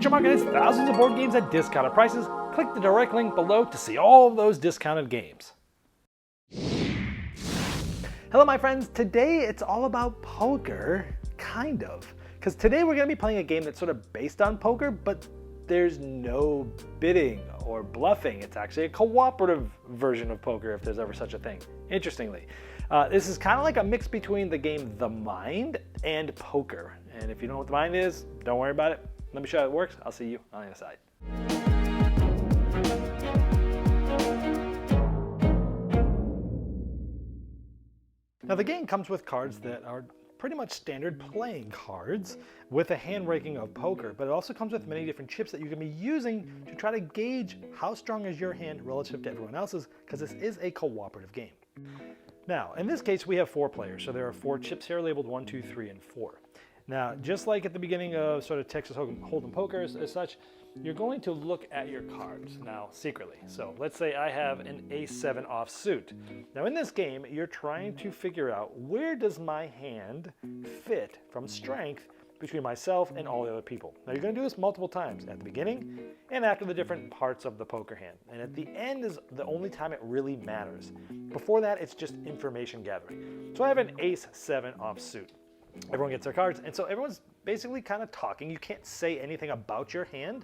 Future Market has thousands of board games at discounted prices. Click the direct link below to see all of those discounted games. Hello my friends, today it's all about poker, kind of. Because today we're going to be playing a game that's sort of based on poker, but there's no bidding or bluffing. It's actually a cooperative version of poker if there's ever such a thing, interestingly. This is kind of like a mix between the game The Mind and poker. And if you don't know what The Mind is, don't worry about it. Let me show you how it works. I'll see you on the other side. Now the game comes with cards that are pretty much standard playing cards with a hand ranking of poker, but it also comes with many different chips that you can be using to try to gauge how strong is your hand relative to everyone else's, because this is a cooperative game. Now, in this case, we have 4 players, so there are 4 chips here labeled 1, 2, 3, and 4. Now, just like at the beginning of sort of Texas Hold'em poker as such, you're going to look at your cards now secretly. So let's say I have an ace-7 offsuit. Now in this game, you're trying to figure out where does my hand fit from strength between myself and all the other people. Now you're going to do this multiple times, at the beginning and after the different parts of the poker hand. And at the end is the only time it really matters. Before that, it's just information gathering. So I have an ace-7 offsuit. Everyone gets their cards, and so everyone's basically kind of talking. You can't say anything about your hand,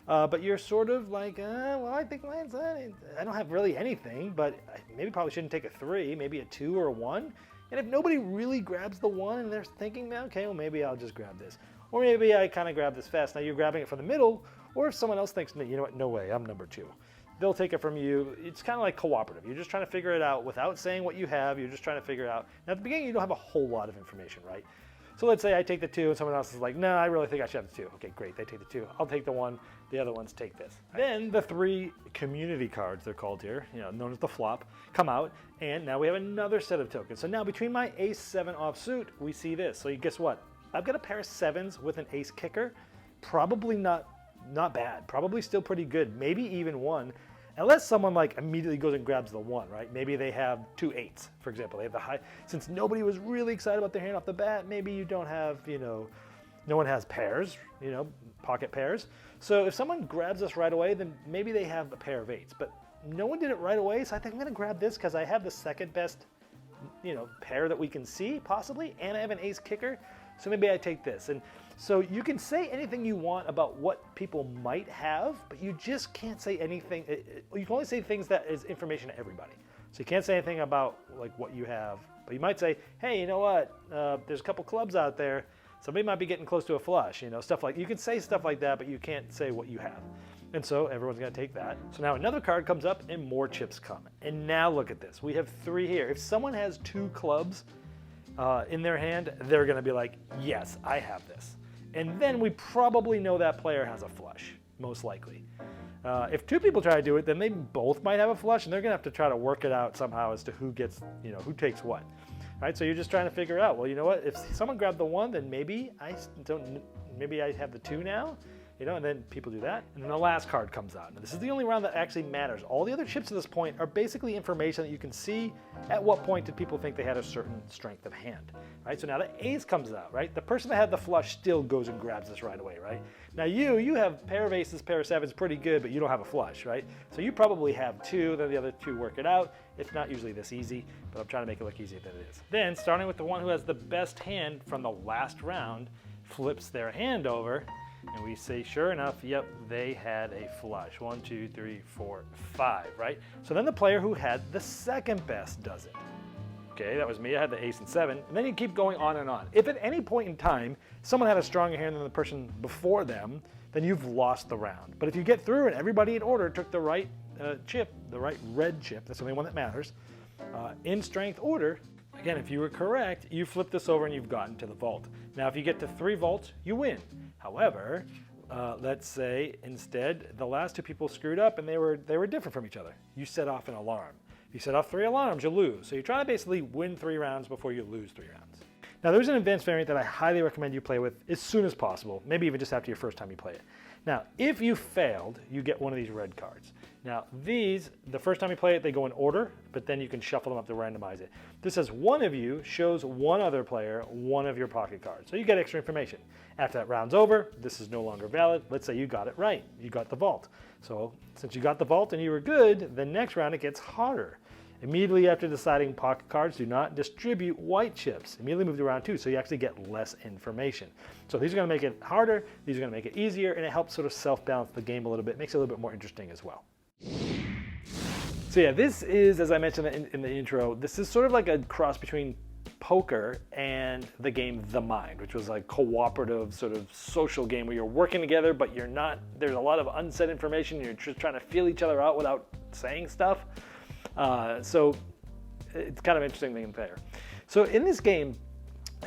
but you're sort of like, well, I think mine's I don't have really anything, but I maybe probably shouldn't take a 3, maybe a 2 or a 1. And if nobody really grabs the 1 and they're thinking, okay, well, maybe I'll just grab this. Or maybe I kind of grab this fast. Now you're grabbing it from the middle, or if someone else thinks, you know what, no way, I'm number 2. They'll take it from you. It's kind of like cooperative. You're just trying to figure it out without saying what you have. You're just trying to figure it out. Now, at the beginning, you don't have a whole lot of information, right? So let's say I take the 2 and someone else is like, no, I really think I should have the 2. Okay, great, they take the 2. I'll take the 1. The other ones take this. Then the 3 community cards, they're called here, known as the flop, come out. And now we have another set of tokens. So now between my ace-7 offsuit, we see this. So you guess what? I've got a pair of 7s with an ace kicker. Probably not bad. Probably still pretty good. Maybe even 1. Unless someone like immediately goes and grabs the 1, right? Maybe they have 2 8s, for example. They have the high, since nobody was really excited about their hand off the bat, maybe you don't have, no one has pairs, pocket pairs. So if someone grabs us right away, then maybe they have a pair of 8s, but no one did it right away. So I think I'm gonna grab this because I have the second best, pair that we can see possibly, and I have an ace kicker. So maybe I take this. And so you can say anything you want about what people might have, but you just can't say anything. You can only say things that is information to everybody. So you can't say anything about like what you have, but you might say, hey, you know what? There's a couple clubs out there. Somebody might be getting close to a flush, stuff like, you can say stuff like that, but you can't say what you have. And so everyone's gonna take that. So now another card comes up and more chips come. And now look at this. We have 3 here. If someone has 2 clubs, in their hand, they're going to be like, yes, I have this. And then we probably know that player has a flush, most likely. If 2 people try to do it, then they both might have a flush, and they're going to have to try to work it out somehow as to who gets, who takes what. All right, so you're just trying to figure out, well, you know what? If someone grabbed the 1, then maybe I have the 2 now. And then people do that. And then the last card comes out. Now, this is the only round that actually matters. All the other chips at this point are basically information that you can see at what point did people think they had a certain strength of hand, right? So now the ace comes out, right? The person that had the flush still goes and grabs this right away, right? Now you have pair of aces, pair of 7s, pretty good, but you don't have a flush, right? So you probably have 2, then the other 2 work it out. It's not usually this easy, but I'm trying to make it look easier than it is. Then, starting with the one who has the best hand from the last round, flips their hand over, and we say, sure enough, yep, they had a flush. 1, 2, 3, 4, 5, right? So then the player who had the second best does it. Okay, that was me. I had the ace and 7. And then you keep going on and on. If at any point in time someone had a stronger hand than the person before them, then you've lost the round. But if you get through and everybody in order took the right chip, the right red chip, that's the only one that matters, in strength order, again, if you were correct, you flip this over and you've gotten to the vault. Now, if you get to 3 vaults, you win. However, let's say instead the last 2 people screwed up and they were different from each other. You set off an alarm. If you set off 3 alarms, you lose. So you're trying to basically win 3 rounds before you lose 3 rounds. Now, there's an advanced variant that I highly recommend you play with as soon as possible, maybe even just after your first time you play it. Now, if you failed, you get one of these red cards. Now, these, the first time you play it, they go in order, but then you can shuffle them up to randomize it. This says one of you shows one other player one of your pocket cards, so you get extra information. After that round's over, this is no longer valid. Let's say you got it right, you got the vault. So since you got the vault and you were good, the next round it gets harder. Immediately after deciding pocket cards, do not distribute white chips. Immediately move to round 2, so you actually get less information. So these are going to make it harder, these are going to make it easier, and it helps sort of self-balance the game a little bit, makes it a little bit more interesting as well. So yeah, this is, as I mentioned in the intro, this is sort of like a cross between poker and the game The Mind, which was like cooperative sort of social game where you're working together, but you're not, there's a lot of unsaid information, you're just trying to feel each other out without saying stuff. So it's kind of interesting thing there. So in this game,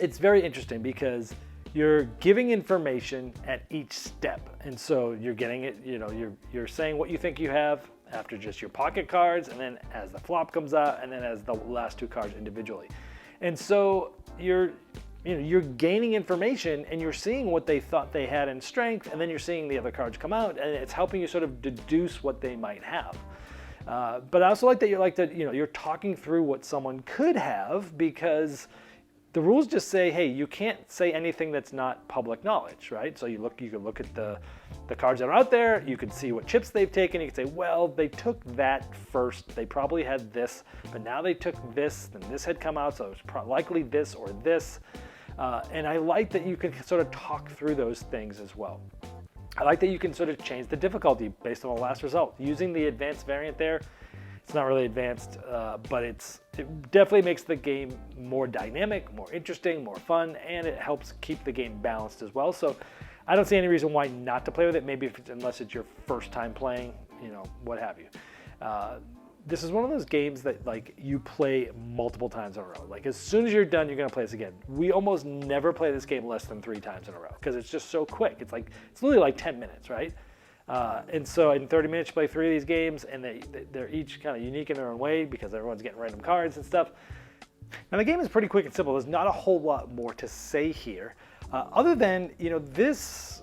it's very interesting because you're giving information at each step. And so you're getting it, you know, you're saying what you think you have after just your pocket cards, and then as the flop comes out, and then as the last 2 cards individually. And so you're gaining information and you're seeing what they thought they had in strength, and then you're seeing the other cards come out, and it's helping you sort of deduce what they might have. But I also like that you're talking through what someone could have, because the rules just say, hey, you can't say anything that's not public knowledge, right? So you can look at the cards that are out there, you can see what chips they've taken, you can say, well, they took that first, they probably had this, but now they took this, and this had come out, so it's likely this or this. And I like that you can sort of talk through those things as well. I like that you can sort of change the difficulty based on the last result. Using the advanced variant there, it's not really advanced, but it definitely makes the game more dynamic, more interesting, more fun, and it helps keep the game balanced as well. So I don't see any reason why not to play with it, maybe unless it's your first time playing, you know, what have you. This is one of those games that like you play multiple times in a row. Like as soon as you're done, you're gonna play this again. We almost never play this game less than 3 times in a row because it's just so quick. It's literally like 10 minutes, right? And so in 30 minutes you play 3 of these games, and they're each kind of unique in their own way because everyone's getting random cards and stuff. Now the game is pretty quick and simple. There's not a whole lot more to say here, other than, you know, this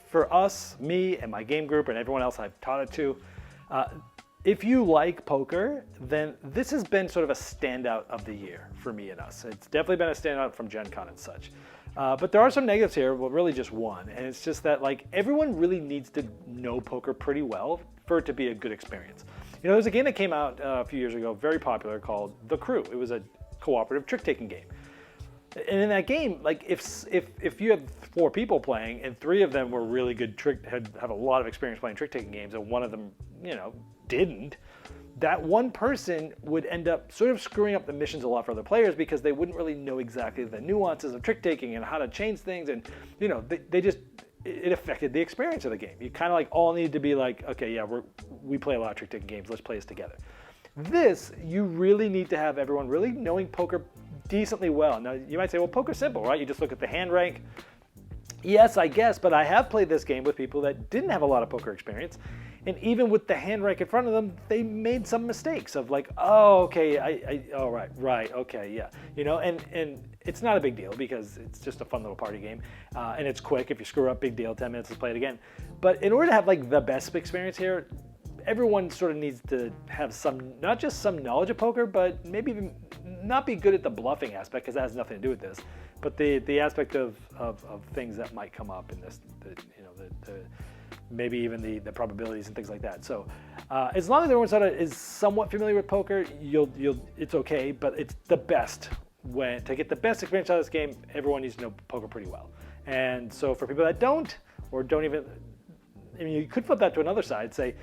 for us, me and my game group and everyone else I've taught it to. If you like poker, then this has been sort of a standout of the year for me and us. It's definitely been a standout from Gen Con and such. But there are some negatives here, well, really just one, and it's just that like everyone really needs to know poker pretty well for it to be a good experience. You know, there's a game that came out a few years ago, very popular, called The Crew. It was a cooperative trick-taking game. And in that game, like if you had 4 people playing and 3 of them were really good have a lot of experience playing trick-taking games, and one of them, you know, didn't, that one person would end up sort of screwing up the missions a lot for other players because they wouldn't really know exactly the nuances of trick-taking and how to change things, and you know, it affected the experience of the game. You kind of like all need to be like, okay, yeah, we play a lot of trick-taking games, let's play this together. This, you really need to have everyone really knowing poker decently well. Now, you might say, well, poker's simple, right? You just look at the hand rank. Yes, I guess, but I have played this game with people that didn't have a lot of poker experience, and even with the hand rank in front of them, they made some mistakes of like, oh, okay, oh, right, okay, yeah. You know, and it's not a big deal because it's just a fun little party game, and it's quick. If you screw up, big deal, 10 minutes, let's play it again. But in order to have like the best experience here, everyone sort of needs to have some, not just some knowledge of poker, but maybe even not be good at the bluffing aspect, because that has nothing to do with this, but the aspect of things that might come up in this, maybe even the probabilities and things like that. So as long as everyone sort of is somewhat familiar with poker, it's okay, but it's the best. To get the best experience out of this game, everyone needs to know poker pretty well. And so for people that don't, or don't even, I mean, you could flip that to another side, say,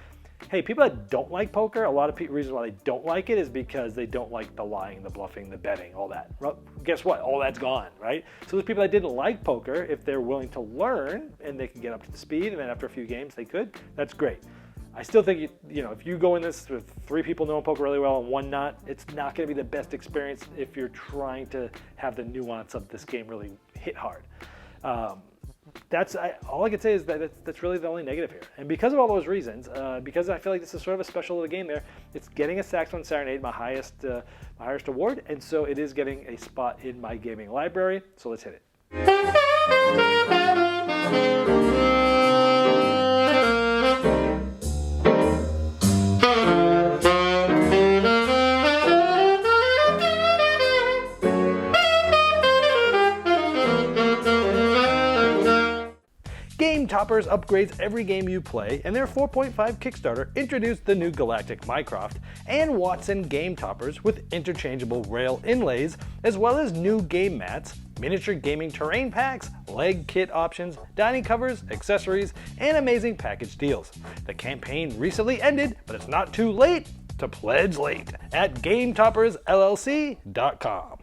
hey, people that don't like poker, a lot of reasons why they don't like it is because they don't like the lying, the bluffing, the betting, all that. Well, guess what? All that's gone, right? So those people that didn't like poker, if they're willing to learn and they can get up to the speed, and then after a few games they could, that's great. I still think, you know, if you go in this with 3 people knowing poker really well and 1 not, it's not going to be the best experience if you're trying to have the nuance of this game really hit hard. all I can say is that that's really the only negative here. And because of all those reasons, because I feel like this is sort of a special little game there, it's getting a Saxophone Serenade, my highest award, and so it is getting a spot in my gaming library. So let's hit it. Game Toppers upgrades every game you play, and their 4.5 Kickstarter introduced the new Galactic Mycroft and Watson Game Toppers with interchangeable rail inlays, as well as new game mats, miniature gaming terrain packs, leg kit options, dining covers, accessories, and amazing package deals. The campaign recently ended, but it's not too late to pledge late at GameToppersLLC.com.